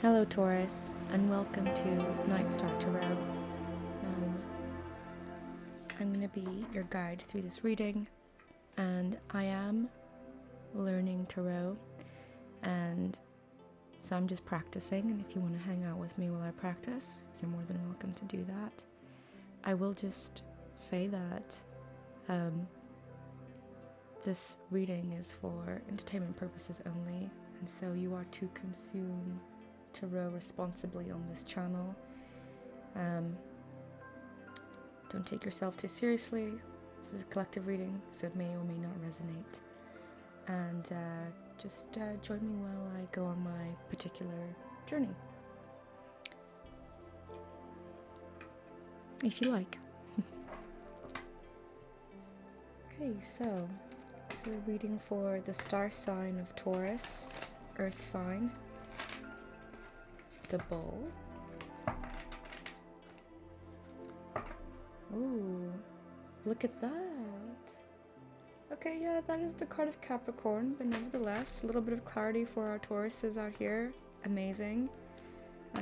Hello Taurus, and welcome to Night Star Tarot. I'm going to be your guide through this reading, and I am learning tarot, and so I'm just practicing, and if you want to hang out with me while I practice, you're more than welcome to do that. I will just say that this reading is for entertainment purposes only, and so you are to consume tarot responsibly on this channel. Don't take yourself too seriously. This is a collective reading, so it may or may not resonate. And just join me while I go on my particular journey, if you like. Okay, so this is a reading for the star sign of Taurus, earth sign, the bull. Ooh, look at that. Okay, yeah, that is the card of Capricorn, but nevertheless, a little bit of clarity for our Tauruses out here. Amazing. A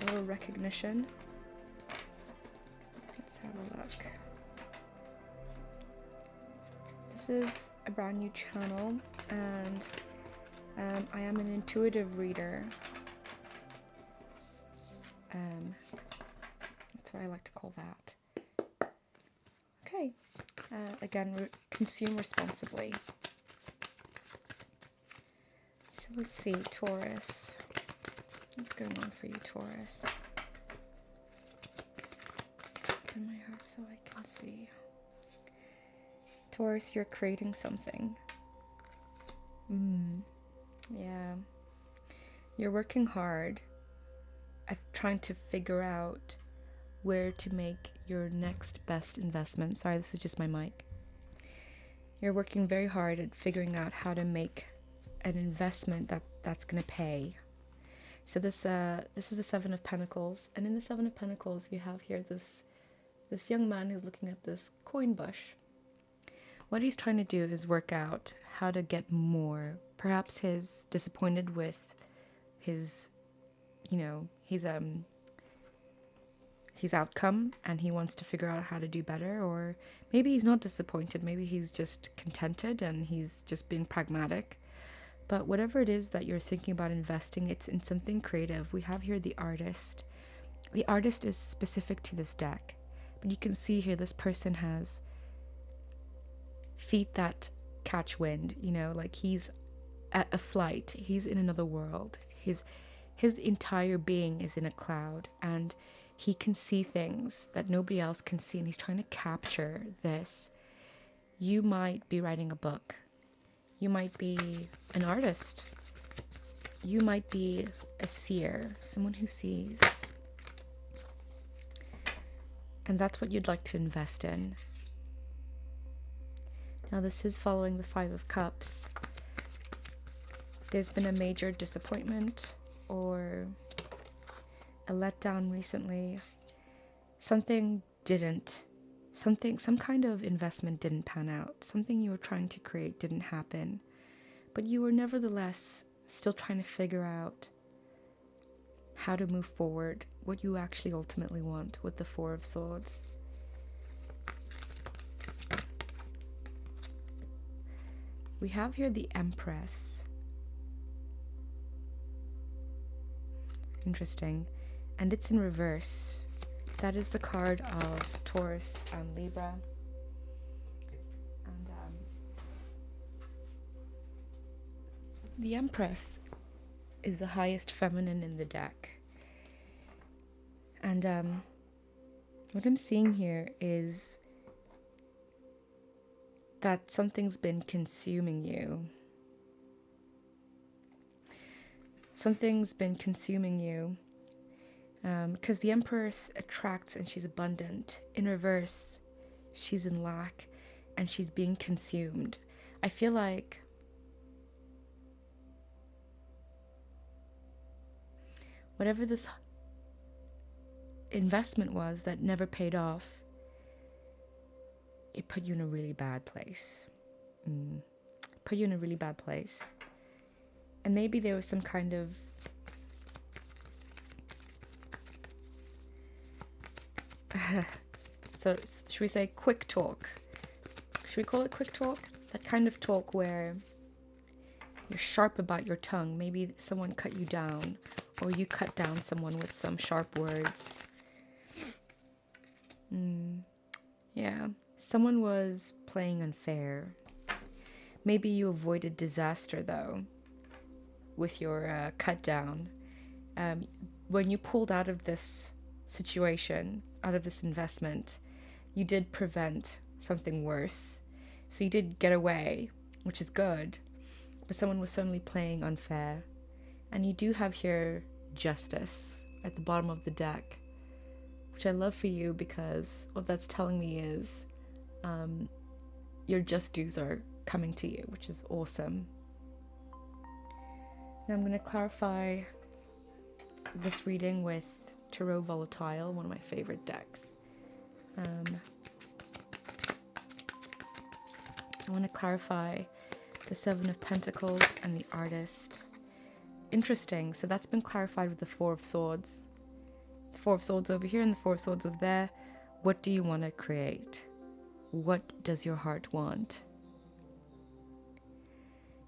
little recognition. Let's have a look. This is a brand new channel, and I am an intuitive reader. That's what I like to call that. Okay, again, consume responsibly. So let's see, Taurus. What's going on for you, Taurus? Open my heart so I can see. Taurus, you're creating something. Yeah. You're working hard at trying to figure out where to make your next best investment. Sorry, this is just my mic. You're working very hard at figuring out how to make an investment that's going to pay. So this is the Seven of Pentacles, and in the Seven of Pentacles you have here this young man who's looking at this coin bush. What he's trying to do is work out how to get more. Perhaps he's disappointed with his, his outcome, and he wants to figure out how to do better. Or maybe he's not disappointed. Maybe he's just contented and he's just being pragmatic. But whatever it is that you're thinking about investing, it's in something creative. We have here the artist. The artist is specific to this deck, but you can see here this person has feet that catch wind, like he's at a flight, he's in another world, his entire being is in a cloud, and he can see things that nobody else can see, and he's trying to capture this. You might be writing a book, you might be an artist, you might be a seer, someone who sees, and that's what you'd like to invest in. Now this is following the Five of Cups. There's been a major disappointment or a letdown recently. Some kind of investment didn't pan out. Something you were trying to create didn't happen. But you were nevertheless still trying to figure out how to move forward, what you actually ultimately want with the Four of Swords. We have here the Empress. Interesting. And it's in reverse. That is the card of Taurus and Libra. And the Empress is the highest feminine in the deck. And what I'm seeing here is that something's been consuming you. Something's been consuming you. Because the Empress attracts and she's abundant. In reverse, she's in lack and she's being consumed. I feel like whatever this investment was that never paid off, it put you in a really bad place. And maybe there was some kind of So should we say quick talk? Should we call it quick talk? That kind of talk where you're sharp about your tongue. Maybe someone cut you down, or you cut down someone with some sharp words. Yeah, someone was playing unfair. Maybe you avoided disaster, though, with your cut down. When you pulled out of this situation, out of this investment, you did prevent something worse. So you did get away, which is good, but someone was suddenly playing unfair. And you do have here justice at the bottom of the deck, which I love for you, because what that's telling me is your just dues are coming to you, which is awesome. Now I'm going to clarify this reading with Tarot Volatile, one of my favorite decks. I want to clarify the Seven of Pentacles and the Artist. Interesting. So that's been clarified with the Four of Swords. The Four of Swords over here and the Four of Swords over there. What do you want to create? What does your heart want?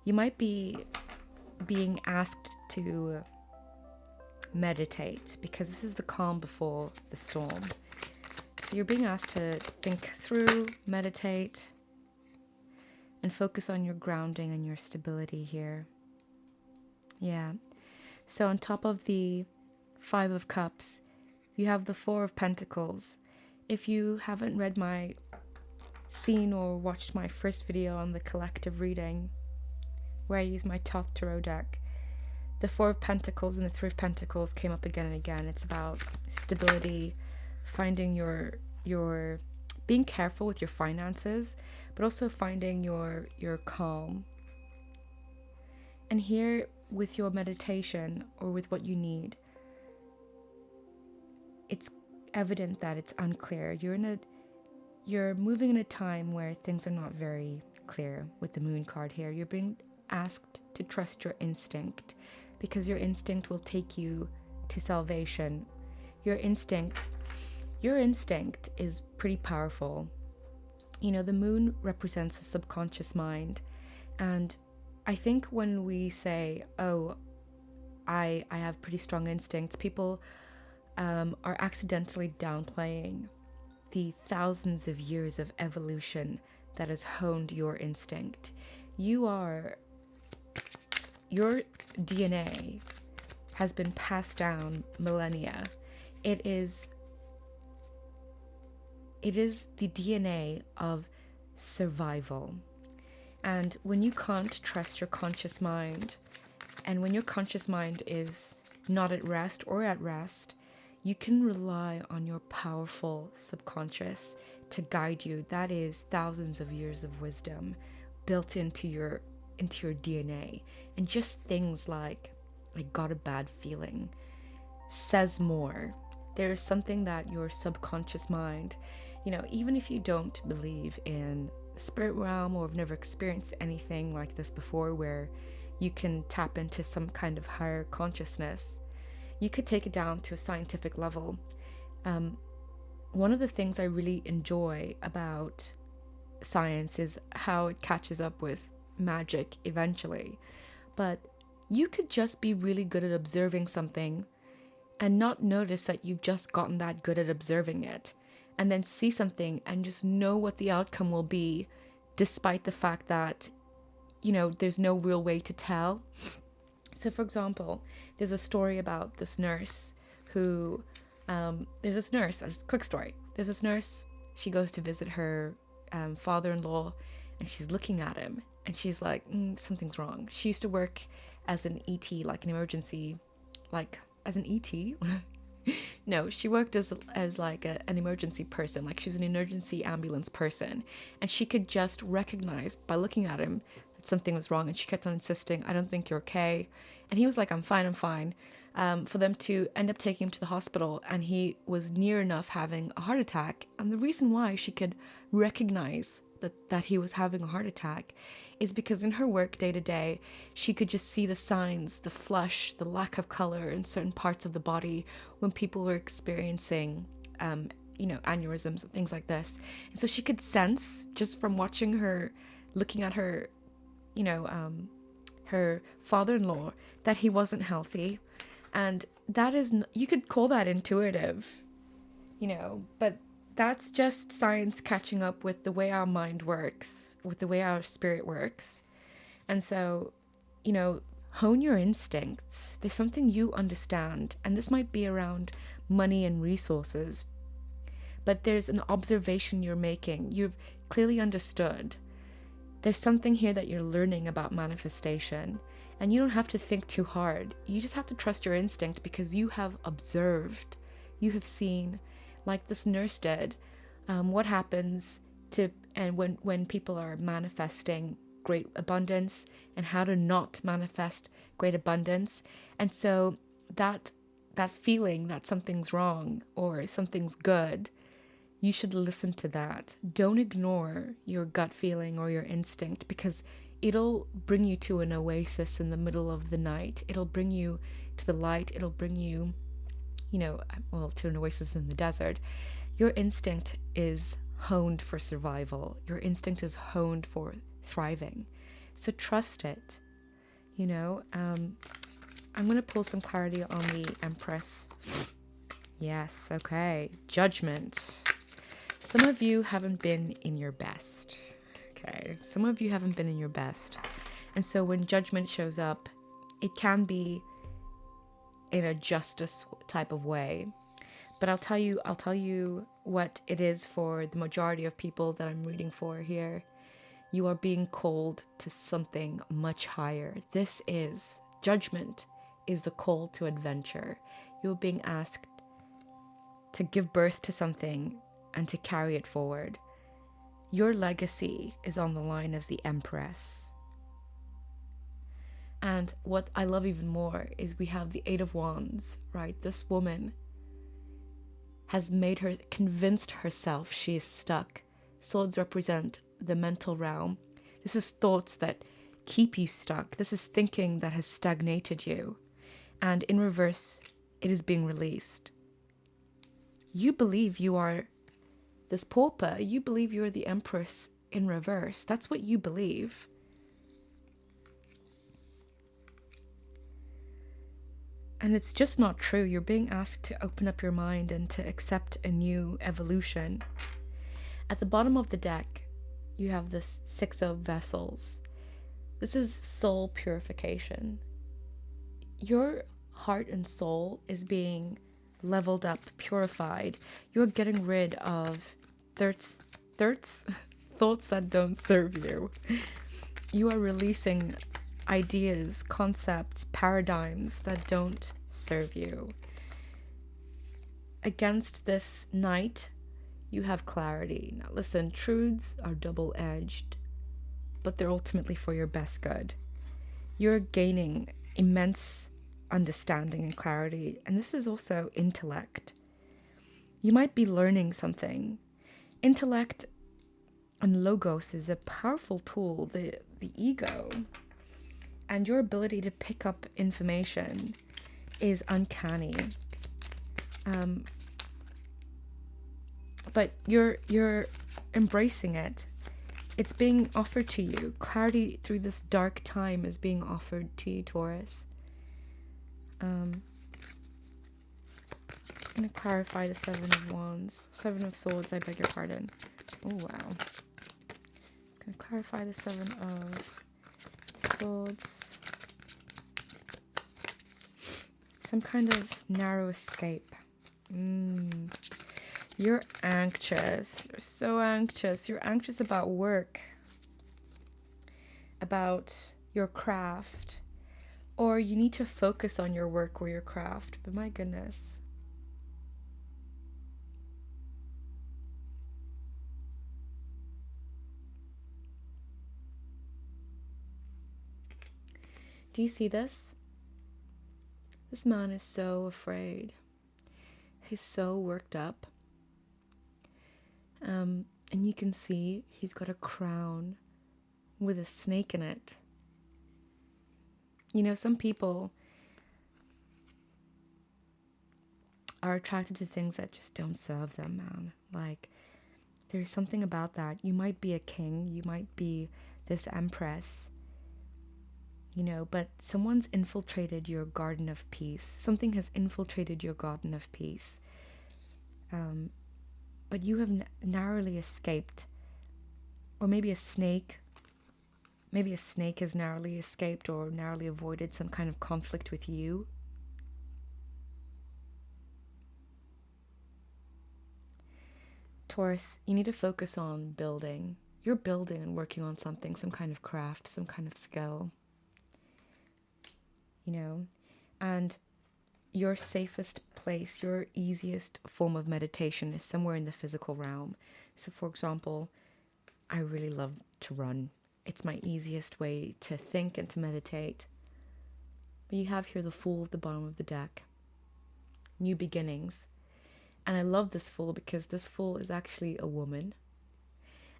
You might be being asked to meditate, because this is the calm before the storm. So you're being asked to think through, meditate, and focus on your grounding and your stability here. Yeah. So on top of the Five of Cups, you have the Four of Pentacles. If you haven't read my seen or watched my first video on the collective reading, where I use my Thoth Tarot deck, the Four of Pentacles and the Three of Pentacles came up again and again. It's about stability, finding your being careful with your finances, but also finding your calm. And here with your meditation, or with what you need, it's evident that it's unclear. You're moving in a time where things are not very clear with the Moon card here. You're being asked to trust your instinct, because your instinct will take you to salvation. Your instinct is pretty powerful. You know, the Moon represents the subconscious mind, and I think when we say, oh, I have pretty strong instincts, people are accidentally downplaying the thousands of years of evolution that has honed your instinct. Your DNA has been passed down millennia. It is the DNA of survival. And when you can't trust your conscious mind, and when your conscious mind is not at rest or at rest, you can rely on your powerful subconscious to guide you. That is thousands of years of wisdom built into your DNA. And just things like, I got a bad feeling, says more. There is something that your subconscious mind, even if you don't believe in the spirit realm, or have never experienced anything like this before, where you can tap into some kind of higher consciousness, you could take it down to a scientific level. One of the things I really enjoy about science is how it catches up with magic eventually. But you could just be really good at observing something and not notice that you've just gotten that good at observing it, and then see something and just know what the outcome will be, despite the fact that, there's no real way to tell. So for example, there's a story about this nurse who, quick story. There's this nurse, she goes to visit her father-in-law, and she's looking at him, and she's like, something's wrong. She used to work as an ET, like an emergency, as an ET? No, she worked as an emergency person, like she was an emergency ambulance person, and she could just recognize by looking at him that something was wrong, and she kept on insisting, I don't think you're okay. And he was like, I'm fine. For them to end up taking him to the hospital, and he was near enough having a heart attack. And the reason why she could recognize that he was having a heart attack is because in her work day to day, she could just see the signs, the flush, the lack of color in certain parts of the body when people were experiencing aneurysms and things like this. And so she could sense just from watching her, looking at her, her father-in-law, that he wasn't healthy. And that is, you could call that intuitive, but that's just science catching up with the way our mind works, with the way our spirit works. And so, hone your instincts. There's something you understand, and this might be around money and resources, but there's an observation you're making. You've clearly understood. There's something here that you're learning about manifestation, and you don't have to think too hard. You just have to trust your instinct, because you have observed, you have seen, like this nurse did, what happens when people are manifesting great abundance, and how to not manifest great abundance. And so that feeling that something's wrong or something's good, you should listen to that. Don't ignore your gut feeling or your instinct, because it'll bring you to an oasis in the middle of the night. It'll bring you to the light. It'll bring you, to an oasis in the desert. Your instinct is honed for survival. Your instinct is honed for thriving. So trust it. I'm going to pull some clarity on the Empress. Yes, okay. Judgment. Some of you haven't been in your best. Okay. Some of you haven't been in your best. And so when judgment shows up, it can be in a justice type of way. But I'll tell you what it is for the majority of people that I'm reading for here. You are being called to something much higher. Judgment is the call to adventure. You're being asked to give birth to something and to carry it forward. Your legacy is on the line as the Empress. And what I love even more is we have the Eight of Wands, right? This woman has convinced herself she is stuck. Swords represent the mental realm. This is thoughts that keep you stuck. This is thinking that has stagnated you. And in reverse, it is being released. You believe you are this pauper. You believe you're the Empress in reverse. That's what you believe. And it's just not true. You're being asked to open up your mind and to accept a new evolution. At the bottom of the deck, you have this Six of Vessels. This is soul purification. Your heart and soul is being leveled up, purified. You're getting rid of thoughts that don't serve you. You are releasing ideas, concepts, paradigms that don't serve you. Against this night, you have clarity. Now listen, truths are double-edged, but they're ultimately for your best good. You're gaining immense understanding and clarity, and this is also intellect. You might be learning something. Intellect and logos is a powerful tool, the ego, and your ability to pick up information is uncanny. But you're embracing it. It's being offered to you. Clarity through this dark time is being offered to you, Taurus. Just going to clarify the Seven of Wands. Seven of Swords, I beg your pardon. Oh, wow. Going to clarify the Seven of Swords. Some kind of narrow escape. You're anxious. You're so anxious. You're anxious about work, about your craft, or you need to focus on your work or your craft. But my goodness. Do you see this? This man is so afraid. He's so worked up. And you can see he's got a crown with a snake in it. You know, some people, are attracted to things that just don't serve them, man. Like, there's something about that. You might be a king, you might be this empress, you know, but someone's infiltrated your garden of peace. Something has infiltrated your garden of peace. But you have narrowly escaped. Or maybe a snake has narrowly escaped or narrowly avoided some kind of conflict with you. Taurus, you need to focus on building. You're building and working on something, some kind of craft, some kind of skill. You know, and your safest place, your easiest form of meditation is somewhere in the physical realm. So, for example, I really love to run. It's my easiest way to think and to meditate. But you have here the Fool at the bottom of the deck. New beginnings. And I love this Fool because this Fool is actually a woman.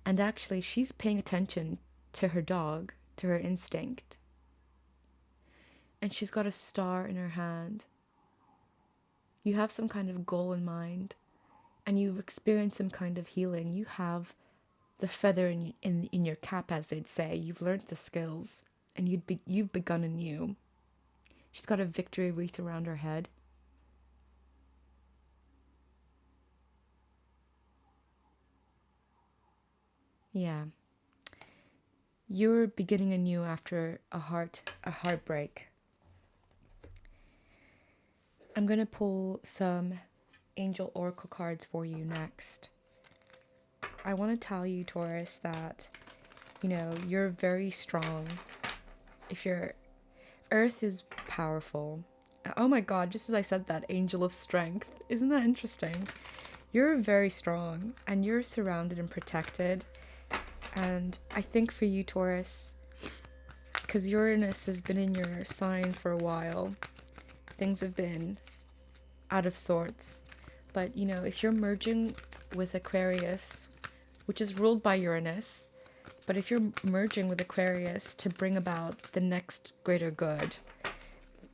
And actually, she's paying attention to her dog, to her instinct. And she's got a star in her hand. You have some kind of goal in mind. And you've experienced some kind of healing. You have the feather in your cap, as they'd say. You've learned the skills. And you've begun anew. She's got a victory wreath around her head. Yeah. You're beginning anew after a heartbreak. I'm going to pull some angel oracle cards for you next. I want to tell you, Taurus, that, you know, you're very strong. If your earth is powerful. Oh my God, just as I said that, angel of strength. Isn't that interesting? You're very strong and you're surrounded and protected. And I think for you, Taurus, because Uranus has been in your sign for a while, things have been out of sorts. But, you know, if you're merging with Aquarius, which is ruled by Uranus, but if you're merging with Aquarius to bring about the next greater good,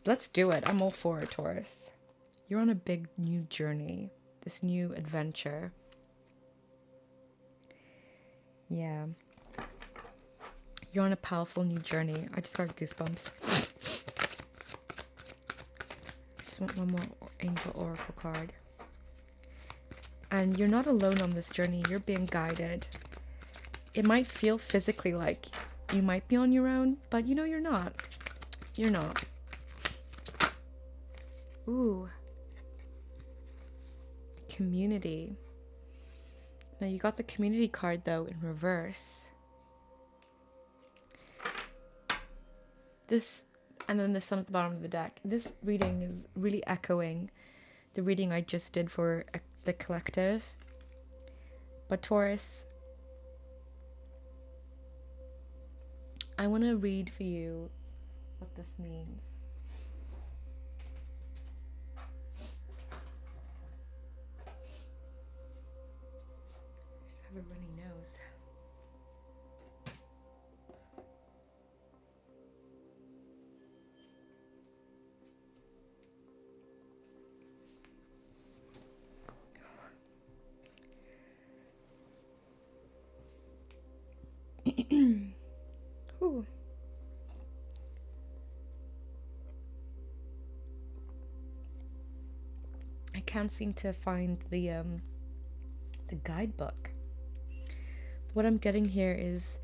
let's do it. I'm all for it, Taurus. You're on a big new journey, this new adventure. Yeah. You're on a powerful new journey. I just got goosebumps. I just want one more angel oracle card. And you're not alone on this journey. You're being guided. It might feel physically like you might be on your own, but you know you're not. You're not. Ooh. Community. Now you got the community card though in reverse. This, and then the sun at the bottom of the deck. This reading is really echoing the reading I just did for the collective. But Taurus, I want to read for you what this means. I just have a runny nose. Ooh. I can't seem to find the guidebook. What I'm getting here is,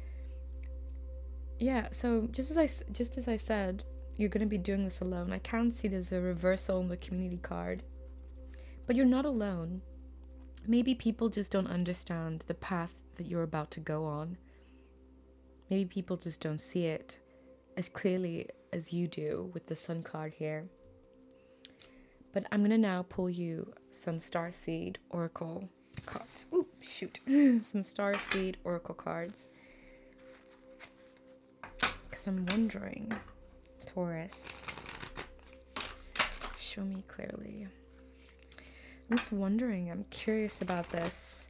yeah, so just as I said, you're going to be doing this alone. I can see there's a reversal in the community card. But you're not alone. Maybe people just don't understand the path that you're about to go on. Maybe people just don't see it as clearly as you do with the sun card here. But I'm going to now pull you some Starseed Oracle cards. Ooh, shoot. Some Starseed Oracle cards. Because I'm wondering, Taurus, show me clearly. I'm just wondering, I'm curious about this.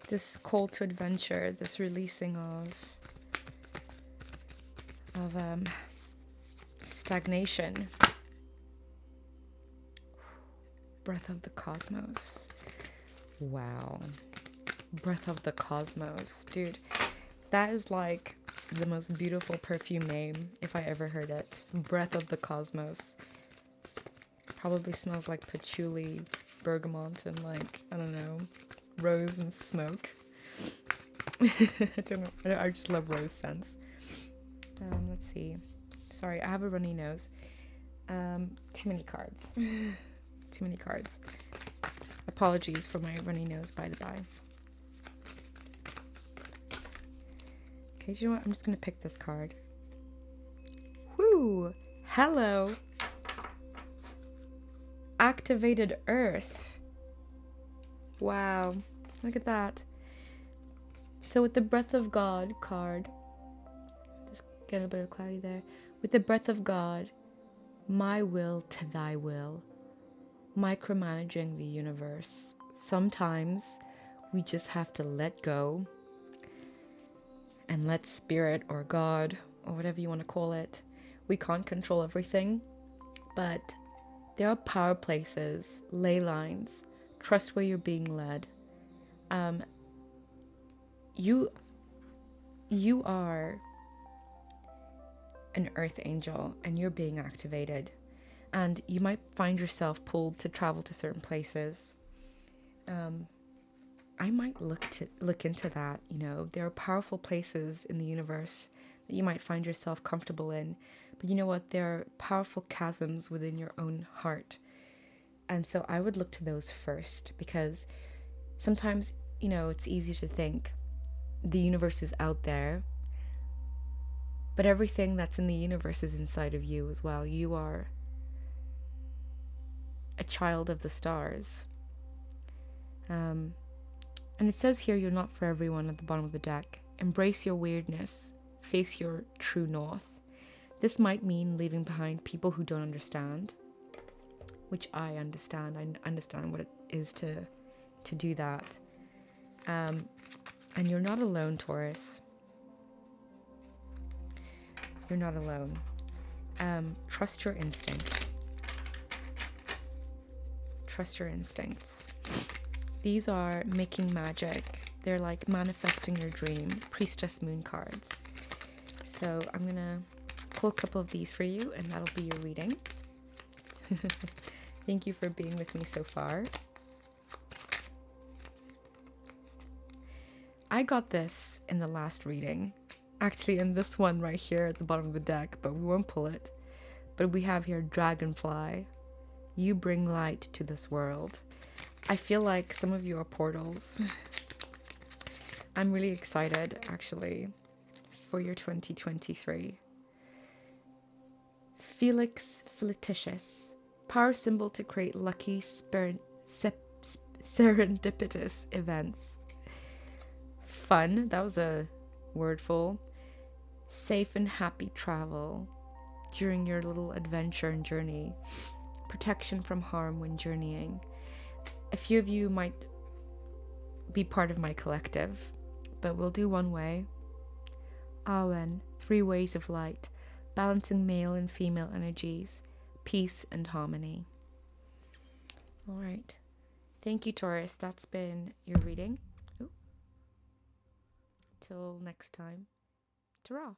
this call to adventure, this releasing of stagnation. Breath of the cosmos. Wow. Breath of the cosmos. Dude, that is like the most beautiful perfume name if I ever heard it. Breath of the cosmos. Probably smells like patchouli, bergamot, and like, I don't know, rose and smoke. I don't know. I just love rose scents. Let's see. Sorry, I have a runny nose. Too many cards. Too many cards. Apologies for my runny nose, by the by. Okay, you know what? I'm just gonna pick this card. Woo! Hello! Activated Earth. Wow. Look at that. So with the Breath of God card, just get a bit of clarity there. With the Breath of God, my will to thy will. Micromanaging the universe. Sometimes we just have to let go and let spirit or God or whatever you want to call it. We can't control everything, but there are power places, ley lines. Trust where you're being led. You are an earth angel and you're being activated. And you might find yourself pulled to travel to certain places. I might look into that. You know, there are powerful places in the universe that you might find yourself comfortable in. But you know what? There are powerful chasms within your own heart. And so I would look to those first, because sometimes, you know, it's easy to think the universe is out there, but everything that's in the universe is inside of you as well. You are a child of the stars. And it says here, you're not for everyone at the bottom of the deck. Embrace your weirdness. Face your true north. This might mean leaving behind people who don't understand, which I understand. I understand what it is to do that. And you're not alone, Taurus. You're not alone. Trust your instinct. Trust your instincts. These are making magic. They're like manifesting your dream. Priestess moon cards. So I'm gonna pull a couple of these for you, and that'll be your reading. Thank you for being with me so far. I got this in the last reading. Actually, in this one right here at the bottom of the deck, but we won't pull it. But we have here Dragonfly. You bring light to this world. I feel like some of you are portals. I'm really excited, actually, for your 2023. Felix Flititious. Power symbol to create lucky serendipitous events. Fun. That was a wordful. Safe and happy travel during your little adventure and journey. Protection from harm when journeying. A few of you might be part of my collective, but we'll do one way. Awen, 3 ways of light, balancing male and female energies, peace and harmony. All right. Thank you, Taurus. That's been your reading. Till next time. Ta-ra.